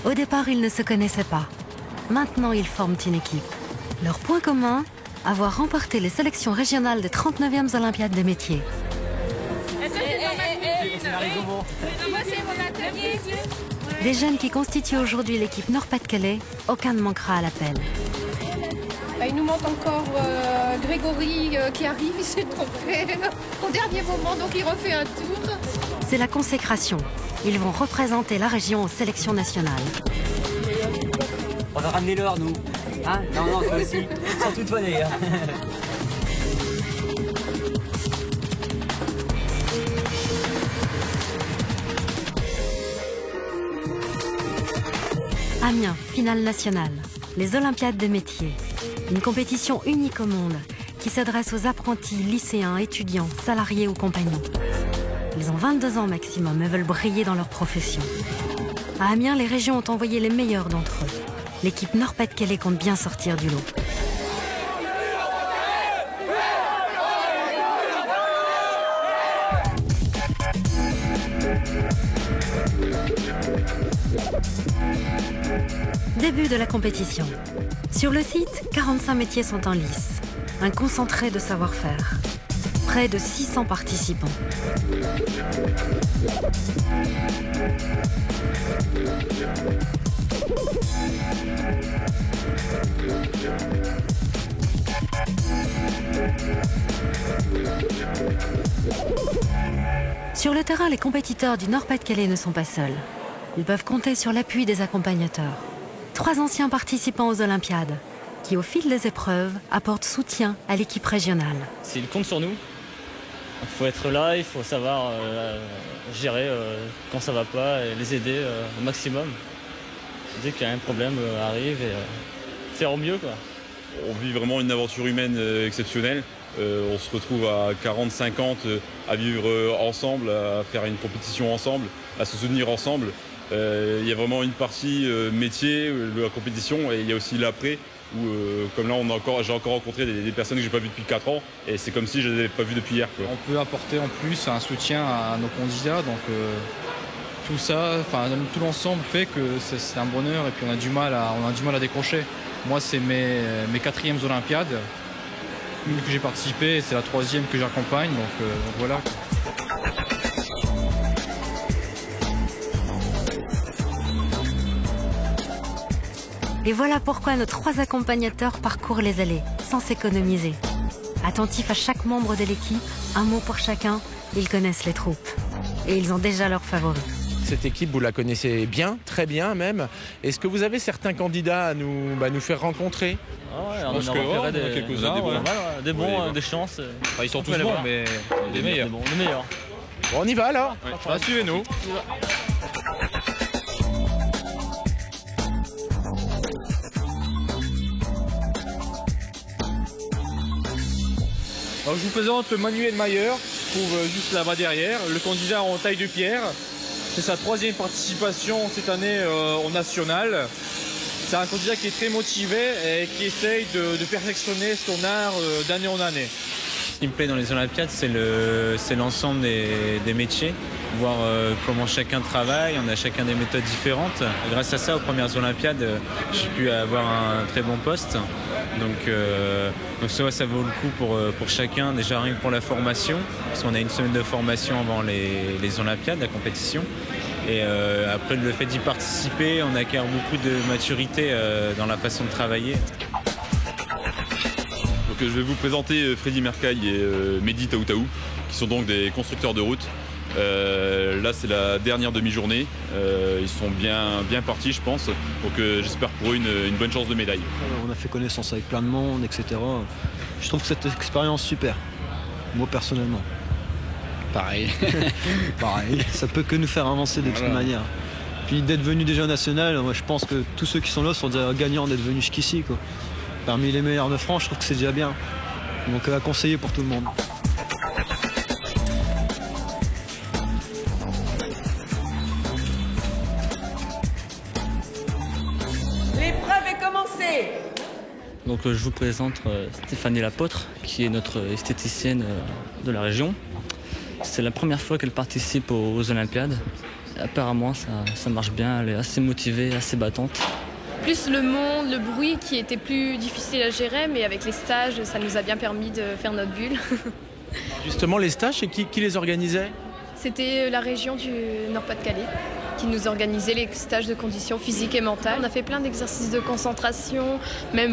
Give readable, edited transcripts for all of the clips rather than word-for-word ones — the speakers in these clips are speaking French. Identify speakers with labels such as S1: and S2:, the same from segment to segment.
S1: Au départ, ils ne se connaissaient pas. Maintenant, ils forment une équipe. Leur point commun, avoir remporté les sélections régionales des 39e Olympiades des métiers. Des jeunes qui constituent aujourd'hui l'équipe Nord-Pas-de-Calais, aucun ne manquera à l'appel.
S2: Il nous manque encore Grégory qui arrive, il s'est trompé au dernier moment, donc il refait un tour.
S1: C'est la consécration. Ils vont représenter la région aux sélections nationales.
S3: On a ramené l'or, nous. Hein? Non, toi aussi. Sans toute fois, d'ailleurs.
S1: Amiens, finale nationale. Les Olympiades des métiers. Une compétition unique au monde qui s'adresse aux apprentis, lycéens, étudiants, salariés ou compagnons. Ils ont 22 ans maximum et veulent briller dans leur profession. À Amiens, les régions ont envoyé les meilleurs d'entre eux. L'équipe Nord-Pas-de-Calais compte bien sortir du lot. Début de la compétition. Sur le site, 45 métiers sont en lice. Un concentré de savoir-faire. Près de 600 participants. Sur le terrain, les compétiteurs du Nord-Pas-de-Calais ne sont pas seuls. Ils peuvent compter sur l'appui des accompagnateurs. 3 anciens participants aux Olympiades, qui au fil des épreuves apportent soutien à l'équipe régionale.
S4: S'ils comptent sur nous, il faut être là, il faut savoir gérer quand ça va pas et les aider au maximum. Dès qu'il y a un problème, arrive et faire au mieux, quoi.
S5: On vit vraiment une aventure humaine exceptionnelle. On se retrouve à 40-50 à vivre ensemble, à faire une compétition ensemble, à se soutenir ensemble. Il y a vraiment une partie métier, la compétition, et il y a aussi l'après, où comme là j'ai encore rencontré des personnes que j'ai pas vues depuis 4 ans, et c'est comme si je les avais pas vues depuis hier, quoi.
S6: On peut apporter en plus un soutien à nos candidats, donc tout ça, tout l'ensemble fait que c'est un bonheur, et puis on a du mal à décrocher. Moi, c'est mes 4e Olympiades, une que j'ai participé, et c'est la 3e que j'accompagne, donc voilà.
S1: Et voilà pourquoi nos 3 accompagnateurs parcourent les allées, sans s'économiser. Attentifs à chaque membre de l'équipe, un mot pour chacun, ils connaissent les troupes. Et ils ont déjà leurs favoris.
S7: Cette équipe, vous la connaissez bien, très bien même. Est-ce que vous avez certains candidats à nous faire rencontrer?
S4: On en a repéré quelques-uns, des bons, des chances.
S6: Ils sont tous bons, mais les meilleurs.
S4: Les meilleurs.
S7: Bon, on y va alors.
S6: Suivez-nous. Alors, je vous présente Manuel Mayer, qui se trouve juste là-bas derrière, le candidat en taille de pierre. C'est sa 3e participation cette année au national. C'est un candidat qui est très motivé et qui essaye de perfectionner son art d'année en année.
S8: Ce qui me plaît dans les Olympiades, c'est l'ensemble des métiers, voir comment chacun travaille, on a chacun des méthodes différentes. Grâce à ça, aux premières Olympiades, j'ai pu avoir un très bon poste. Donc ça vaut le coup pour chacun, déjà rien que pour la formation, parce qu'on a une semaine de formation avant les Olympiades, la compétition. Et après le fait d'y participer, on acquiert beaucoup de maturité dans la façon de travailler.
S5: Donc, je vais vous présenter Freddy Mercaille et Mehdi Taoutaou, qui sont donc des constructeurs de route. Là, c'est la dernière demi-journée. Ils sont bien partis, je pense. Donc, j'espère pour eux une bonne chance de médaille.
S9: On a fait connaissance avec plein de monde, etc. Je trouve cette expérience super, moi personnellement.
S6: Pareil.
S9: Pareil. Ça peut que nous faire avancer de toute manière. Puis d'être venu déjà au national, moi je pense que tous ceux qui sont là sont déjà gagnants d'être venus jusqu'ici, quoi. Parmi les meilleurs de France, je trouve que c'est déjà bien. Donc à conseiller pour tout le monde.
S10: L'épreuve est commencée.
S4: Donc je vous présente Stéphanie Lapôtre, qui est notre esthéticienne de la région. C'est la première fois qu'elle participe aux Olympiades. Et apparemment, ça marche bien, elle est assez motivée, assez battante.
S2: Plus le monde, le bruit qui était plus difficile à gérer, mais avec les stages, ça nous a bien permis de faire notre bulle.
S7: Justement, les stages, c'est qui les organisait?
S2: C'était la région du Nord-Pas-de-Calais qui nous organisait les stages de conditions physiques et mentales. On a fait plein d'exercices de concentration, même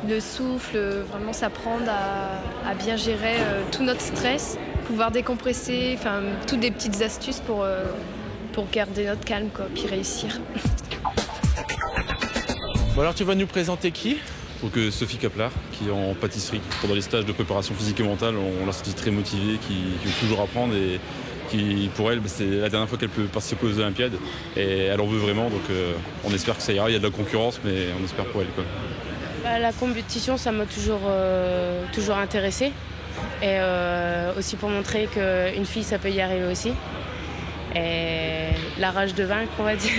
S2: le souffle, vraiment s'apprendre à bien gérer tout notre stress, pouvoir décompresser, enfin toutes des petites astuces pour garder notre calme, quoi, puis réussir.
S7: Bon alors tu vas nous présenter qui?
S5: Donc Sophie Kaplar, qui est en pâtisserie. Pendant les stages de préparation physique et mentale, on l'a sentie très motivée, qui veut toujours apprendre et qui, pour elle, c'est la dernière fois qu'elle peut participer aux Olympiades et elle en veut vraiment. Donc on espère que ça ira. Il y a de la concurrence, mais on espère pour elle, quoi.
S11: La compétition, ça m'a toujours intéressée. Et aussi pour montrer qu'une fille, ça peut y arriver aussi. Et la rage de vaincre, on va dire.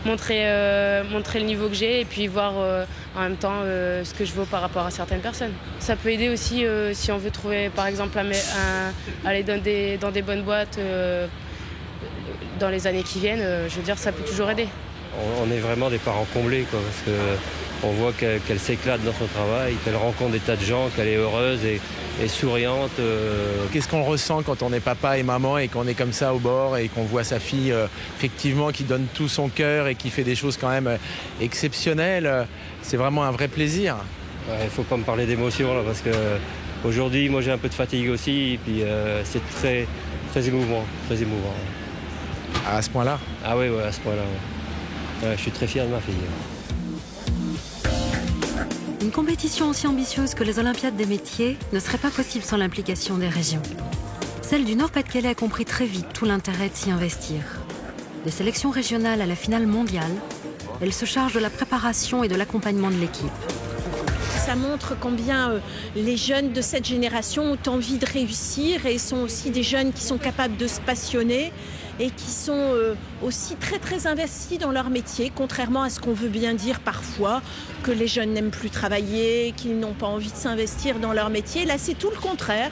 S11: montrer le niveau que j'ai et puis voir en même temps ce que je vaux par rapport à certaines personnes. Ça peut aider aussi si on veut trouver, par exemple, aller dans des bonnes boîtes dans les années qui viennent. Je veux dire, ça peut toujours aider.
S12: On est vraiment des parents comblés, quoi, parce qu'on voit qu'elle s'éclate dans son travail, qu'elle rencontre des tas de gens, qu'elle est heureuse et souriante.
S7: Qu'est-ce qu'on ressent quand on est papa et maman et qu'on est comme ça au bord et qu'on voit sa fille effectivement qui donne tout son cœur et qui fait des choses quand même exceptionnelles? C'est vraiment un vrai plaisir.
S12: Il faut pas me parler d'émotion là, parce que aujourd'hui moi j'ai un peu de fatigue aussi et puis c'est très, très émouvant, très émouvant.
S7: À ce point-là?
S12: Ah oui, à ce point-là. Ouais, je suis très fier de ma fille.
S1: Une compétition aussi ambitieuse que les Olympiades des métiers ne serait pas possible sans l'implication des régions. Celle du Nord-Pas-de-Calais a compris très vite tout l'intérêt de s'y investir. Des sélections régionales à la finale mondiale, elle se charge de la préparation et de l'accompagnement de l'équipe.
S13: Ça montre combien les jeunes de cette génération ont envie de réussir et sont aussi des jeunes qui sont capables de se passionner et qui sont aussi très très investis dans leur métier, contrairement à ce qu'on veut bien dire parfois, que les jeunes n'aiment plus travailler, qu'ils n'ont pas envie de s'investir dans leur métier. Là, c'est tout le contraire.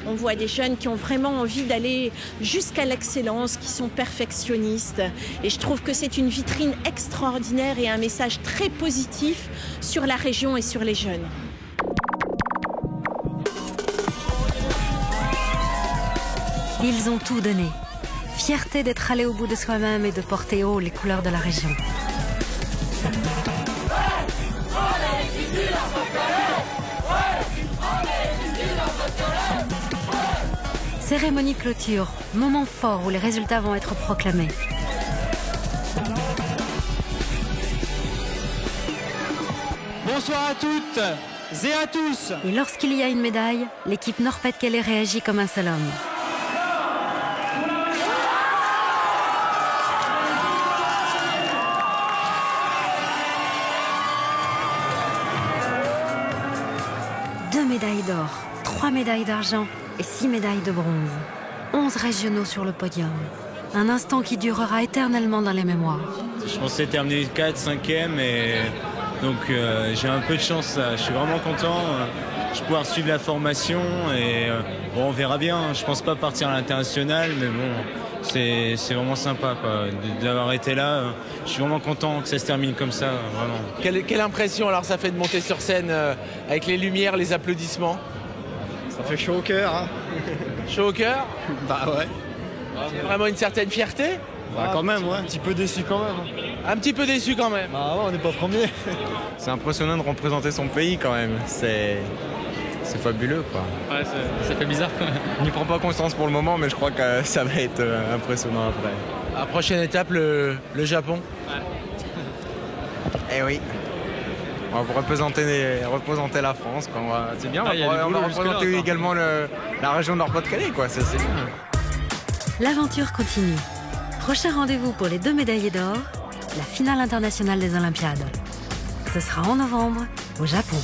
S13: On voit des jeunes qui ont vraiment envie d'aller jusqu'à l'excellence, qui sont perfectionnistes. Et je trouve que c'est une vitrine extraordinaire et un message très positif sur la région et sur les jeunes.
S1: Ils ont tout donné. Fierté d'être allé au bout de soi-même et de porter haut les couleurs de la région. Cérémonie clôture, moment fort où les résultats vont être proclamés.
S3: Bonsoir à toutes et à tous.
S1: Et lorsqu'il y a une médaille, l'équipe Nord-Pas-de-Calais réagit comme un seul homme. Deux médailles d'or, 3 médailles d'argent et 6 médailles de bronze. 11 régionaux sur le podium. Un instant qui durera éternellement dans les mémoires.
S8: Je pensais terminer 4, 5e et donc j'ai un peu de chance là. Je suis vraiment content. Je vais pouvoir suivre la formation et bon, on verra bien. Je pense pas partir à l'international, mais bon, c'est vraiment sympa quoi, d'avoir été là. Je suis vraiment content que ça se termine comme ça, vraiment.
S7: Quelle impression alors ça fait de monter sur scène avec les lumières, les applaudissements?
S6: Ça fait chaud au cœur. Hein.
S7: Chaud au cœur?
S6: Bah ouais.
S7: C'est vraiment une certaine fierté?
S6: Bah quand même, ouais. Un petit peu déçu quand même.
S7: Un petit peu déçu quand même.
S6: Bah ouais, on n'est pas premier.
S14: C'est impressionnant de représenter son pays quand même. C'est fabuleux quoi.
S4: Ouais, ça fait bizarre.
S14: On n'y prend pas conscience pour le moment, mais je crois que ça va être impressionnant après.
S7: La prochaine étape, le Japon.
S14: Eh oui. On va représenter la France. C'est bien, on va représenter également la région Nord-Pas-de-Calais, quoi. Ça, c'est bien.
S1: L'aventure continue. Prochain rendez-vous pour les 2 médaillés d'or, la finale internationale des Olympiades. Ce sera en novembre au Japon.